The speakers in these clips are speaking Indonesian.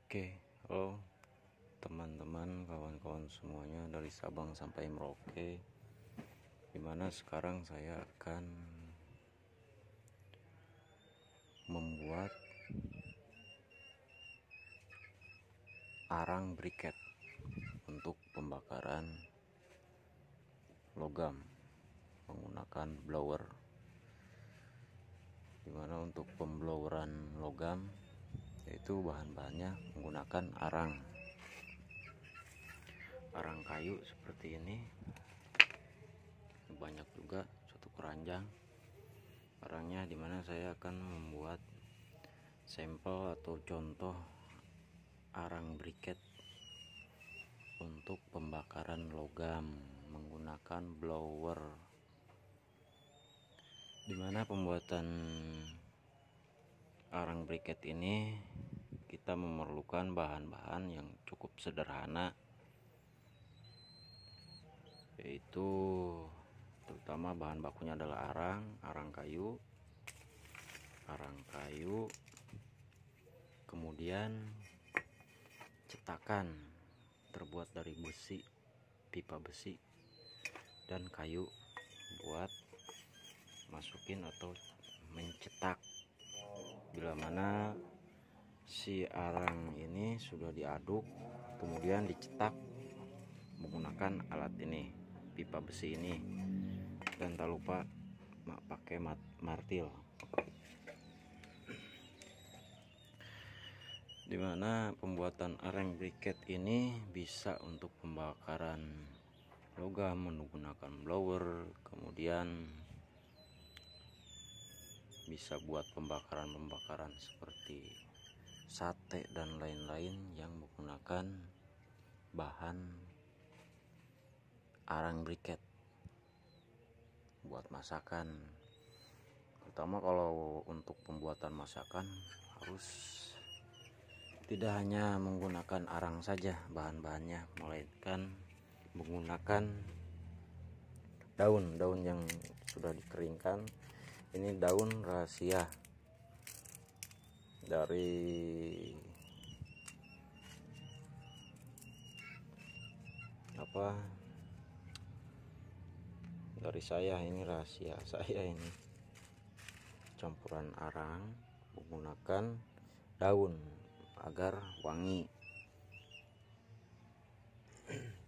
Oke, halo teman-teman, kawan-kawan semuanya dari Sabang sampai Merauke. Dimana sekarang saya akan membuat arang briket untuk pembakaran logam menggunakan blower. Dimana untuk pembloweran logam yaitu bahan-bahannya menggunakan arang kayu seperti ini. Banyak juga satu keranjang arangnya, dimana saya akan membuat sampel atau contoh arang briket untuk pembakaran logam menggunakan blower. Dimana pembuatan arang briket ini kita memerlukan bahan-bahan yang cukup sederhana, yaitu terutama bahan bakunya adalah arang kayu, kemudian cetakan terbuat dari besi, pipa besi dan kayu buat masukin atau mencetak. Bila mana si arang ini sudah diaduk kemudian dicetak menggunakan alat ini, pipa besi ini, dan tak lupa pakai martil. Dimana pembuatan arang briket ini bisa untuk pembakaran logam menggunakan blower, kemudian bisa buat pembakaran seperti sate dan lain-lain yang menggunakan bahan arang briket buat masakan. Terutama kalau untuk pembuatan masakan harus tidak hanya menggunakan arang saja bahan-bahannya, melainkan menggunakan daun yang sudah dikeringkan. Ini daun rahasia dari saya, ini rahasia saya, ini campuran arang menggunakan daun agar wangi.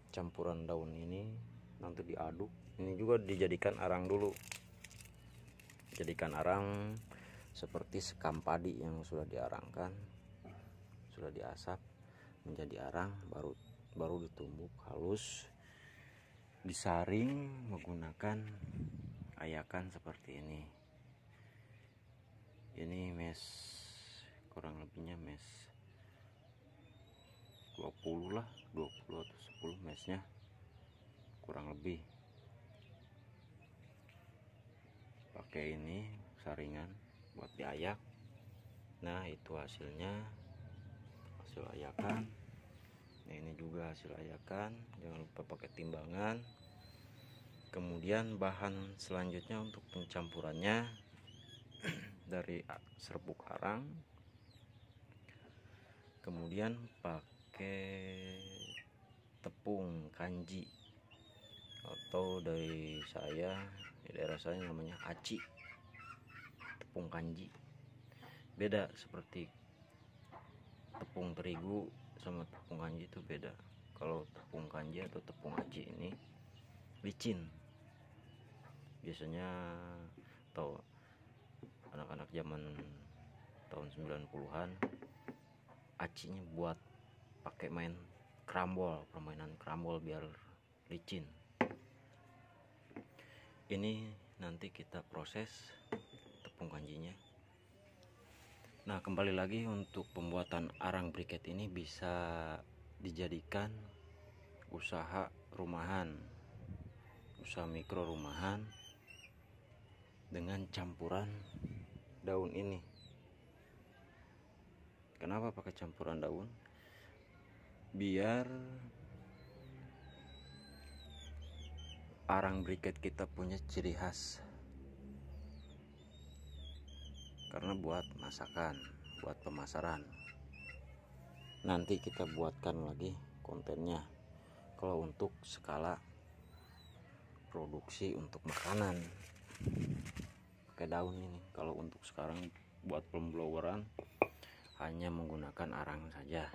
Campuran daun ini nanti diaduk, ini juga dijadikan arang dulu, jadikan arang seperti sekam padi yang sudah diarangkan, sudah diasap menjadi arang, baru ditumbuk halus, disaring menggunakan ayakan seperti ini. Ini mes, kurang lebihnya mes 20 atau 10 mesnya kurang lebih. Pakai ini saringan buat diayak. Nah, itu hasilnya, hasil ayakan. Nah, ini juga hasil ayakan, jangan lupa pakai timbangan. Kemudian bahan selanjutnya untuk pencampurannya dari serbuk arang, kemudian pakai tepung kanji, atau dari daerah saya namanya aci. Tepung kanji beda, seperti tepung terigu sama tepung kanji itu beda. Kalau tepung kanji atau tepung aci ini licin, biasanya atau anak-anak zaman tahun 90-an acinya buat pakai main permainan krambol biar licin. Ini nanti kita proses tepung kanjinya. Nah, kembali lagi, untuk pembuatan arang briket ini bisa dijadikan usaha rumahan, usaha mikro rumahan dengan campuran daun ini. Kenapa pakai campuran daun? Biar arang briket kita punya ciri khas, karena buat masakan, buat pemasaran. nanti kita buatkan lagi kontennya kalau untuk skala produksi untuk makanan pakai daun ini. Kalau untuk sekarang buat pembloweran hanya menggunakan arang saja.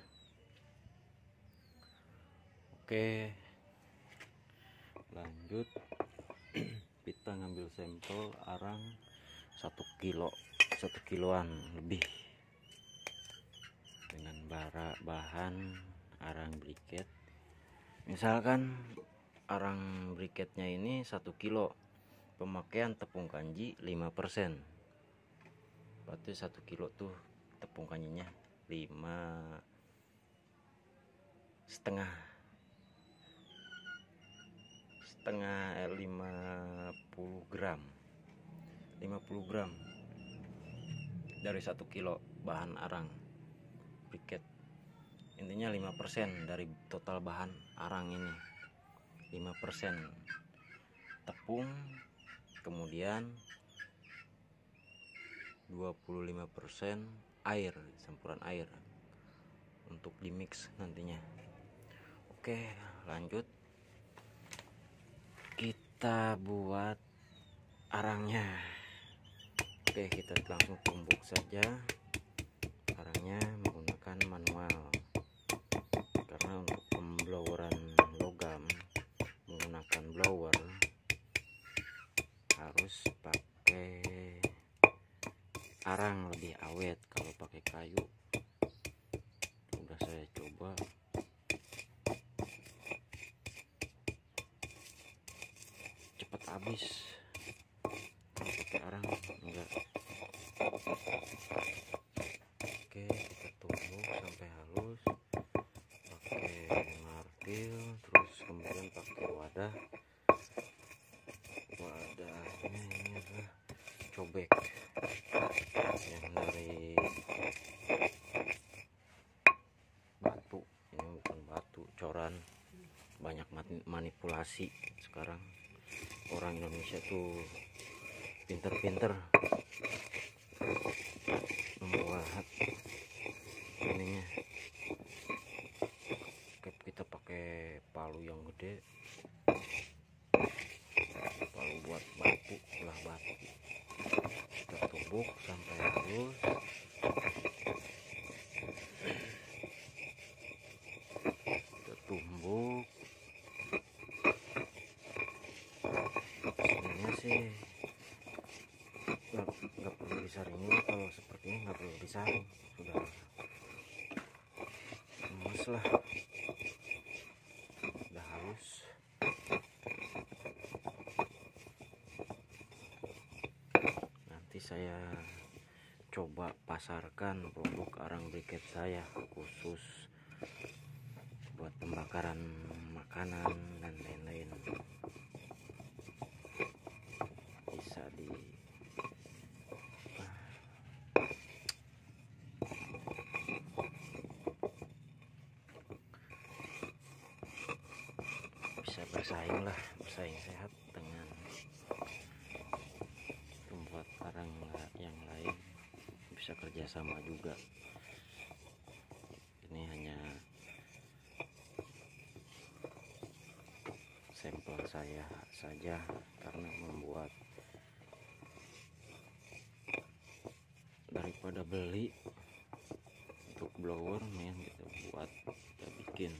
Oke, lanjut. Kita ngambil sampel arang 1 kiloan lebih dengan bahan arang briket. Misalkan arang briketnya ini 1 kilo, pemakaian tepung kanji 5%, berarti 1 kilo tuh tepung kanjinya 50 gram dari 1 kilo bahan arang briket. Intinya 5% dari total bahan arang ini, 5% tepung, kemudian 25% air, campuran air untuk dimix nantinya. Oke, lanjut kita buat arangnya. Oke, kita langsung tumbuk saja arangnya menggunakan manual, karena untuk pembloweran logam menggunakan blower harus pakai arang lebih awet. Kalau pakai kayu udah saya coba cepat habis, kalau pakai arang enggak. Oke, kita tumbuk sampai halus pakai martil, terus kemudian pakai wadahnya ini adalah cobek yang dari batu, ini bukan batu, coran. Banyak manipulasi sekarang, orang Indonesia tuh pinter-pinter membuat ininya. Kita pakai palu yang gede, palu buat batu, belah batu. Kita tumbuk sampai halus. Kita tumbuk. Sebenarnya sih nggak perlu disaring dulu. Kalau seperti ini nggak perlu disaring, sudah lemes lah, udah halus. Nanti saya coba pasarkan produk arang briket saya khusus buat pembakaran makanan dan lain-lain. Bisa bersaing sehat dengan pembuat arang yang lain, bisa kerjasama juga. Ini hanya sampel saya saja, karena membuat daripada beli untuk blower, mending kita buat, kita bikin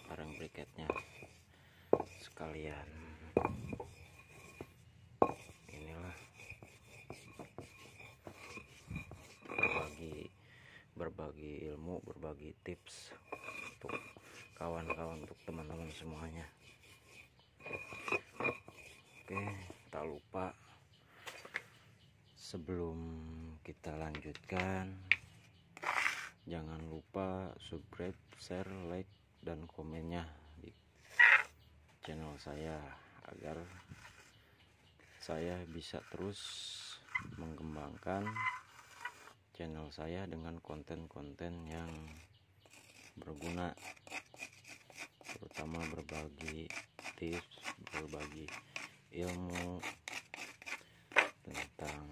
arang briketnya sekalian. Inilah berbagi ilmu, berbagi tips untuk kawan-kawan, untuk teman-teman semuanya. Oke, tak lupa sebelum kita lanjutkan, jangan lupa subscribe, share, like, dan komennya di channel saya, agar saya bisa terus mengembangkan channel saya dengan konten-konten yang berguna, terutama berbagi tips, berbagi ilmu tentang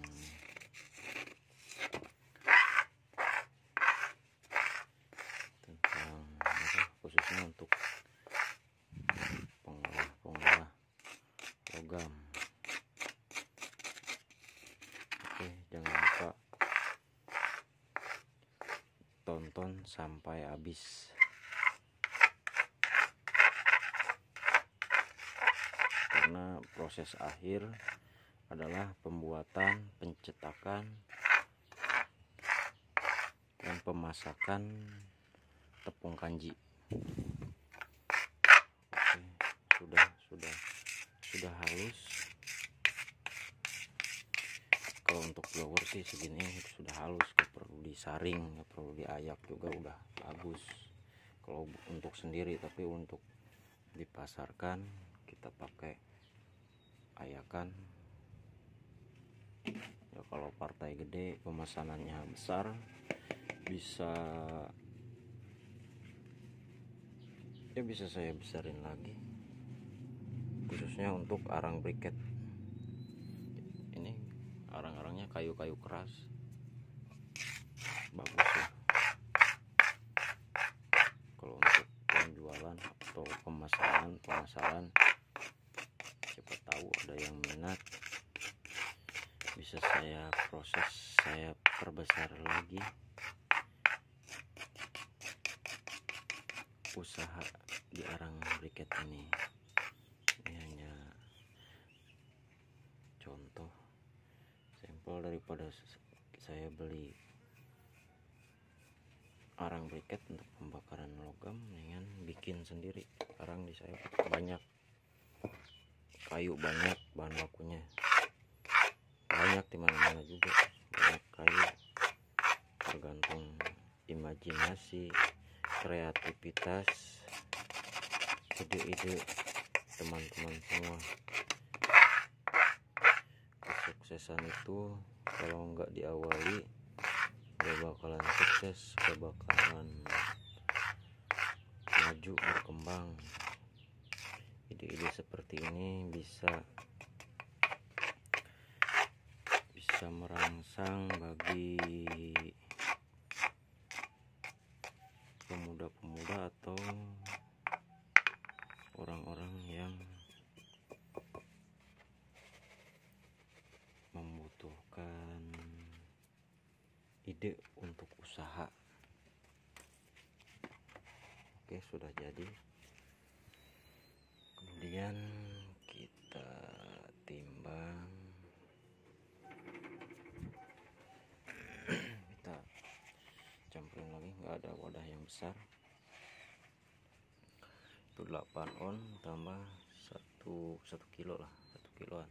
tonton sampai habis. Karena proses akhir adalah pembuatan, pencetakan, dan pemasakan tepung kanji. Oke, sudah halus. Kalau untuk blower sih segini sudah halus, gak perlu disaring, gak perlu diayak juga, udah bagus kalau untuk sendiri. Tapi untuk dipasarkan kita pakai ayakan ya. Kalau partai gede pemesanannya besar, bisa saya besarin lagi, khususnya untuk arang briket. Ini arang-arangnya kayu-kayu keras, bagus ya. Kalau untuk penjualan atau pemasaran, siapa tahu ada yang minat, bisa saya proses, saya perbesar lagi usaha di arang briket ini. Ini hanya contoh sampel daripada saya beli arang briket untuk pembakaran logam, dengan bikin sendiri. Arang di saya banyak, kayu banyak, bahan bakunya banyak, di mana-mana juga banyak kayu. Tergantung imajinasi, kreativitas, ide-ide teman-teman semua. Kesuksesan itu kalau nggak diawali gak bakalan sukses, gak bakalan maju berkembang. Ide-ide seperti ini bisa merangsang bagi pemuda-pemuda atau orang-orang yang membutuhkan ide untuk usaha. Oke, sudah jadi. Kemudian kita timbang, kita campurin lagi. Nggak ada wadah yang besar, itu 8 on tambah 1 kilo lah, 1 kiloan,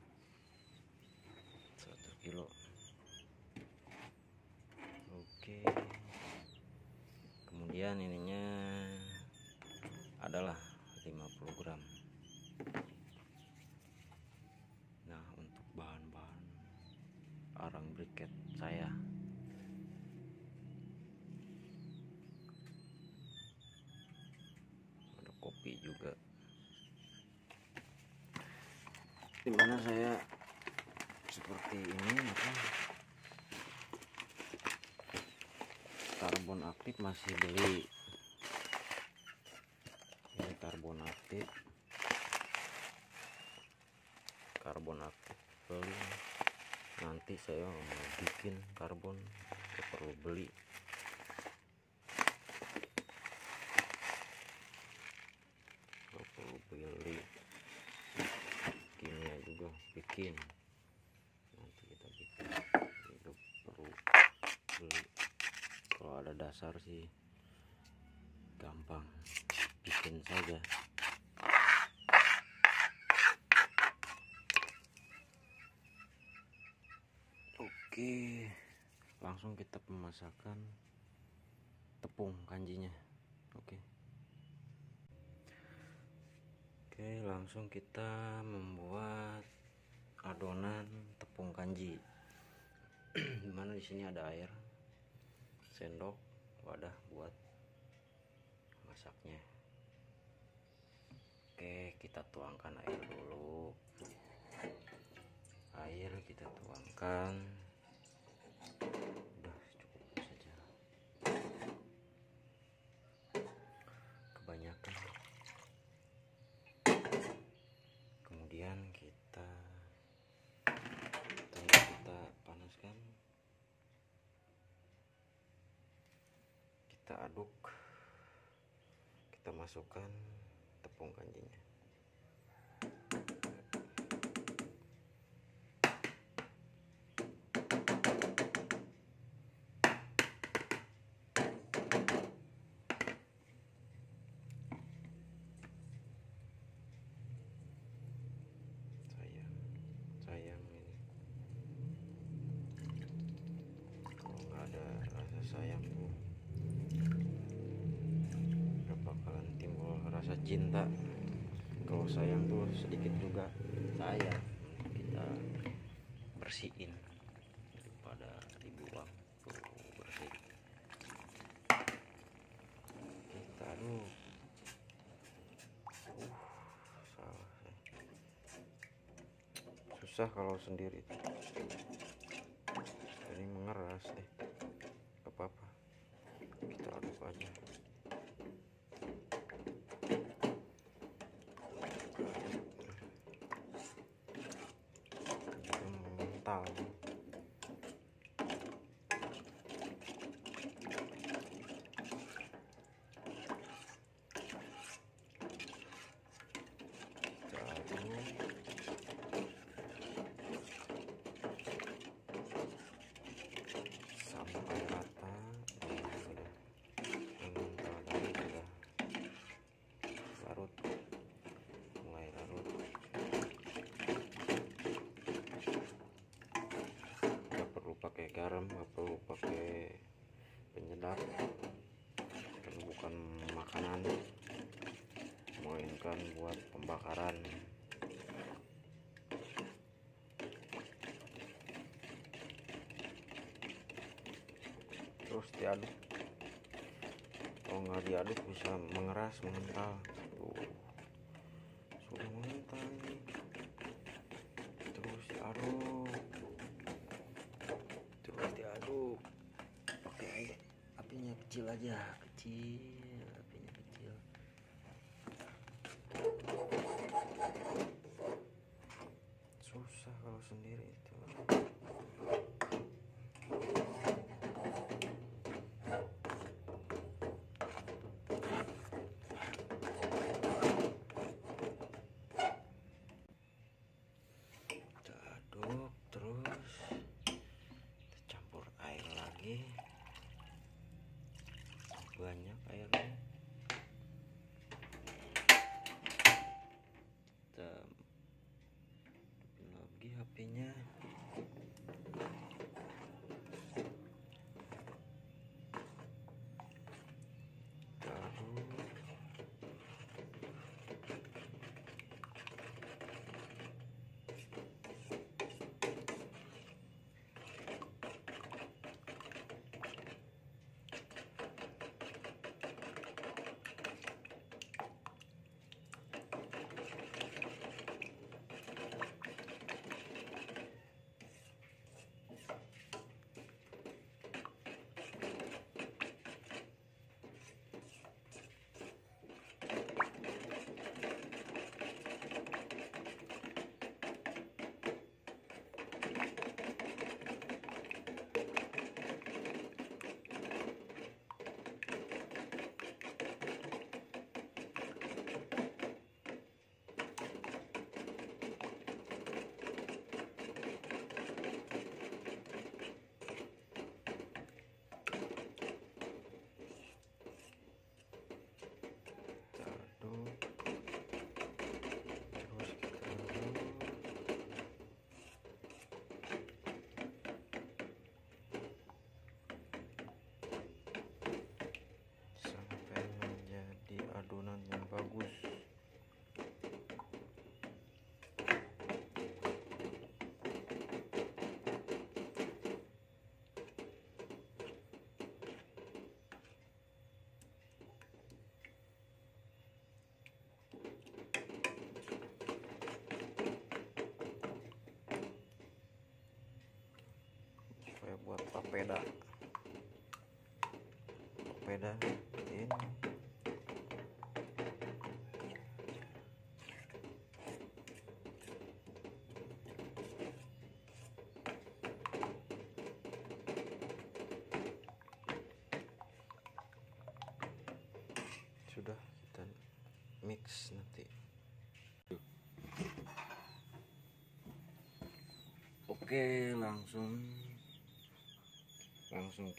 1 kilo. Oke, kemudian ininya adalah 50 gram. Nah, untuk bahan-bahan arang briket saya, ada kopi juga, dimana saya seperti ini karbon aktif masih beli. Ini karbon aktif beli. Nanti saya mau bikin karbon, gak perlu beli. Gak perlu beli, kimia juga bikin. Nanti kita bikin, itu perlu beli. Kalau ada dasar sih gampang, bikin saja. Oke, langsung kita pemasakan tepung kanjinya. Oke, langsung kita membuat adonan tepung kanji. Dimana di sini ada air, sendok, wadah buat masaknya. Oke, kita tuangkan air dulu. Air kita tuangkan, udah cukup saja, kebanyakan. Kemudian kita panaskan, kita aduk, kita masukkan tepung kanjinya. Sayang ini kalau nggak ada rasa sayang tuh nggak bakalan timbul rasa cinta. Kalau sayang tuh sedikit juga sayang, kita bersihin daripada dibuang. Tuh bersih, kita aduk. Salah saya. Susah kalau sendiri, ini mengeras deh. Gak apa-apa, kita aduk aja. Mental. Sampai rata. Sudah mengental tadi, sudah larut, mulai larut. Gak perlu pakai garam, gak perlu pakai penyedap, karena bukan makanan, melainkan buat pembakaran. Terus diaduk, kalau nggak diaduk bisa mengeras, mengental. Sudah mengental ini, terus diaduk, pakai apinya kecil aja, apinya kecil. Susah kalau sendiri itu. Aduk terus, kita campur air lagi, banyak airnya. Kita hidupin lagi apinya. Kita aduk. Adonan yang bagus. Supaya buat papeda ini. mix nanti. Oke, langsung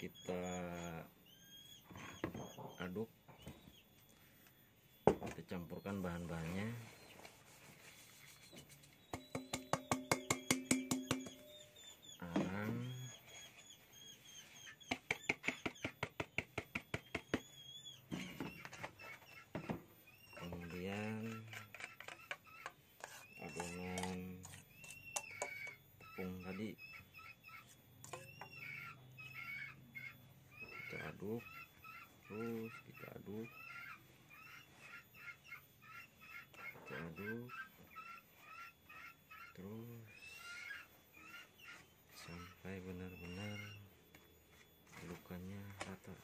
kita aduk. Kita campurkan bahan-bahannya. Arang, kemudian adonan tepung tadi kita aduk, terus kita aduk terus sampai benar-benar adukannya rata.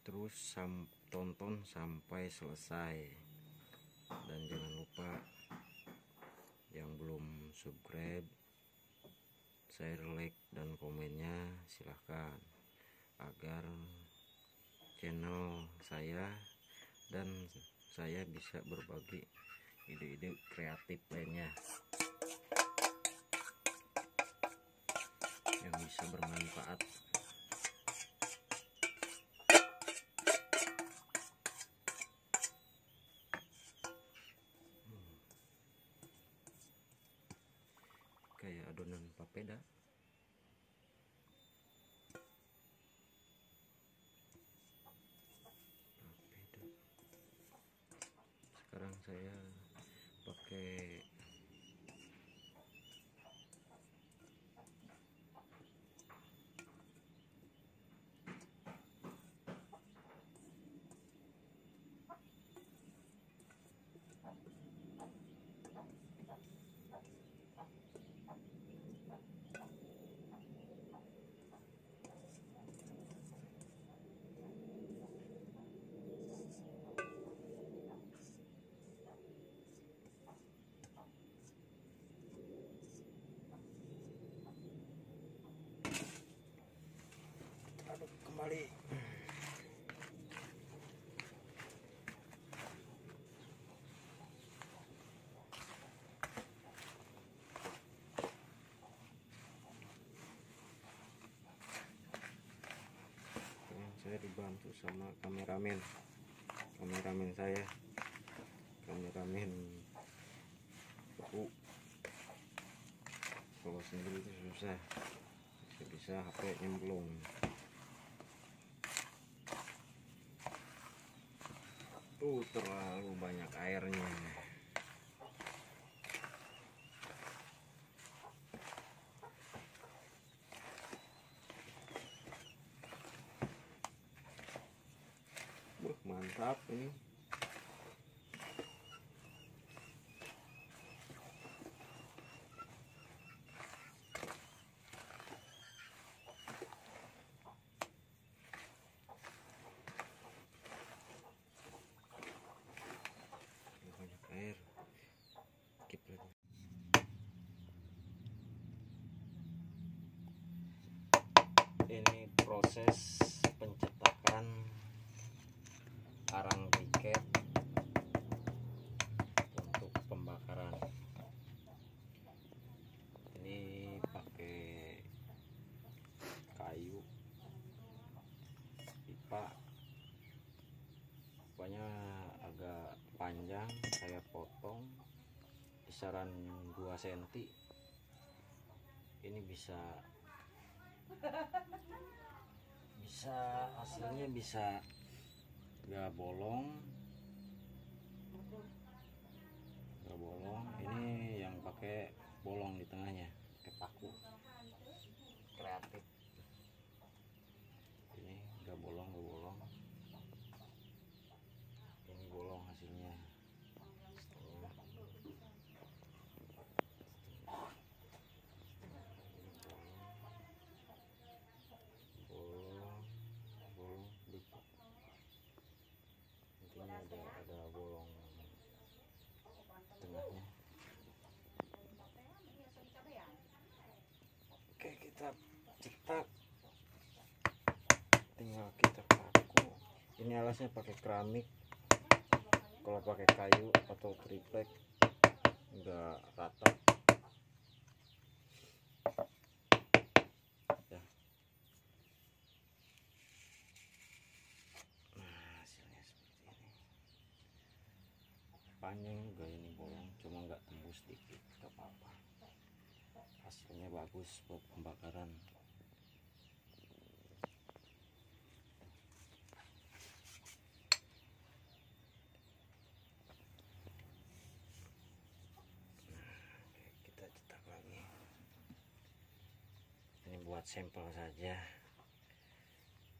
Terus tonton sampai selesai, dan jangan lupa yang belum subscribe, share, like, dan komennya silahkan, agar channel saya dan saya bisa berbagi ide-ide kreatif lainnya yang bisa bermanfaat. Kayak adonan papeda. Sekarang saya pakai aduk kembali. Saya dibantu sama kameramen saya, kameramen beku. Kalau sendiri itu susah, bisa HP nyemplung. Terlalu banyak airnya. Mantap ini. Banyak air. Keep lagi. Ini proses pencetakan arang briket untuk pembakaran. Ini pakai kayu pipa, pokoknya agak panjang, saya potong kisaran 2 cm. Ini bisa hasilnya bisa nggak bolong. Ini yang pakai bolong di tengahnya, pakai paku. Kreatif. kita cetak, tinggal kita paku. Ini alasnya pakai keramik, kalau pakai kayu atau triplek enggak rata ya. Nah, hasilnya seperti ini. Panjang juga ini bolong, cuma nggak tembus dikit, gak apa-apa. Hasilnya bagus buat pembakaran. Kita cetak lagi. Ini buat sampel saja,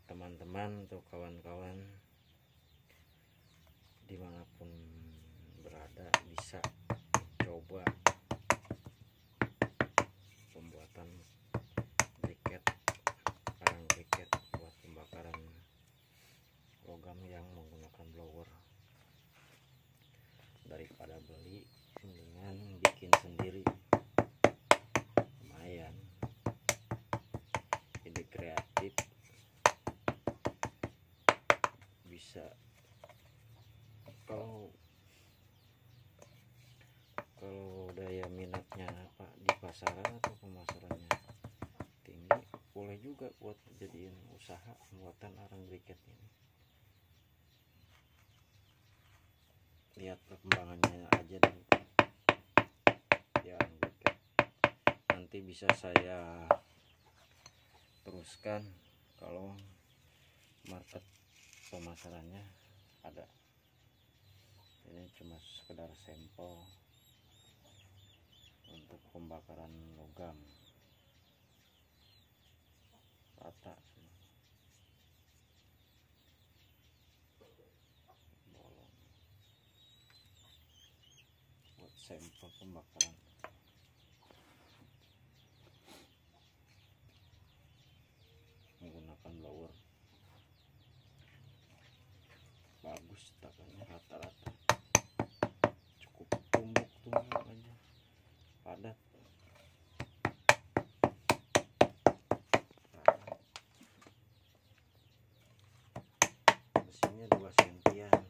teman-teman atau kawan-kawan dimanapun berada bisa coba pembuatan briket, arang briket buat pembakaran logam yang menggunakan blower. Daripada beli, mendingan bikin sendiri, lumayan. Ide kreatif, bisa kalau daya minatnya Pak di pasaran atau pemasarannya tinggi, boleh juga buat jadiin usaha pembuatan arang briket ini. Lihat perkembangannya aja dulu ya, arang briket. Nanti bisa saya teruskan kalau market pemasarannya ada. Ini cuma sekedar sampel untuk pembakaran logam rata, bolong, buat sampel pembakaran. Menggunakan blower bagus, cetakannya rata-rata cukup tumbuk aja, padat. Mesinnya 2 sentian.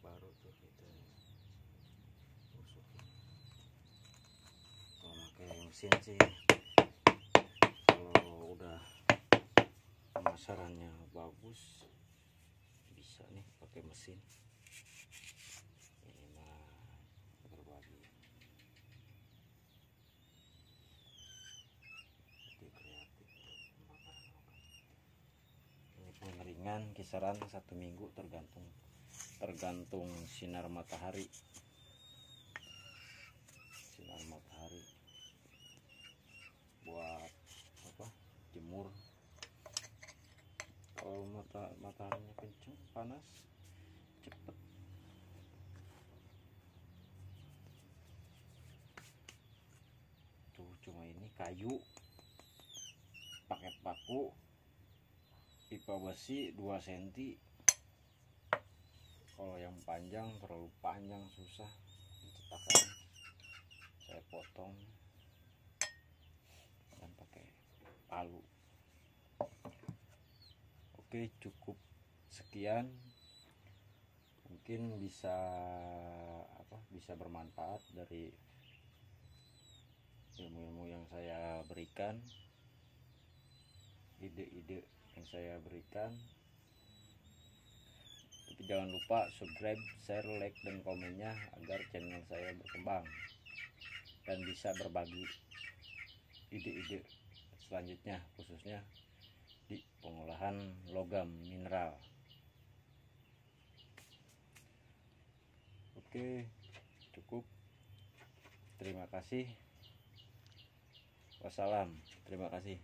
Baru tuh kita masukin. Kalau pakai mesin sih, kalau udah pemasarannya bagus, bisa nih pakai mesin. Ini mah berbagi, ide kreatif pembakaran logam. Ini pengeringan kisaran 1 minggu, tergantung sinar matahari. Sinar matahari buat apa, jemur. Kalau mataharinya kenceng, panas, cepet. Tuh, cuma ini kayu, pakai paku, pipa besi 2 cm. Kalau yang panjang terlalu panjang, susah cetakan, saya potong dan pakai palu. Oke, cukup sekian. Mungkin bisa bermanfaat dari ilmu-ilmu yang saya berikan, ide-ide yang saya berikan. Tapi jangan lupa subscribe, share, like, dan komennya agar channel saya berkembang dan bisa berbagi ide-ide selanjutnya, khususnya di pengolahan logam mineral. Oke, cukup. Terima kasih. Wassalam. Terima kasih.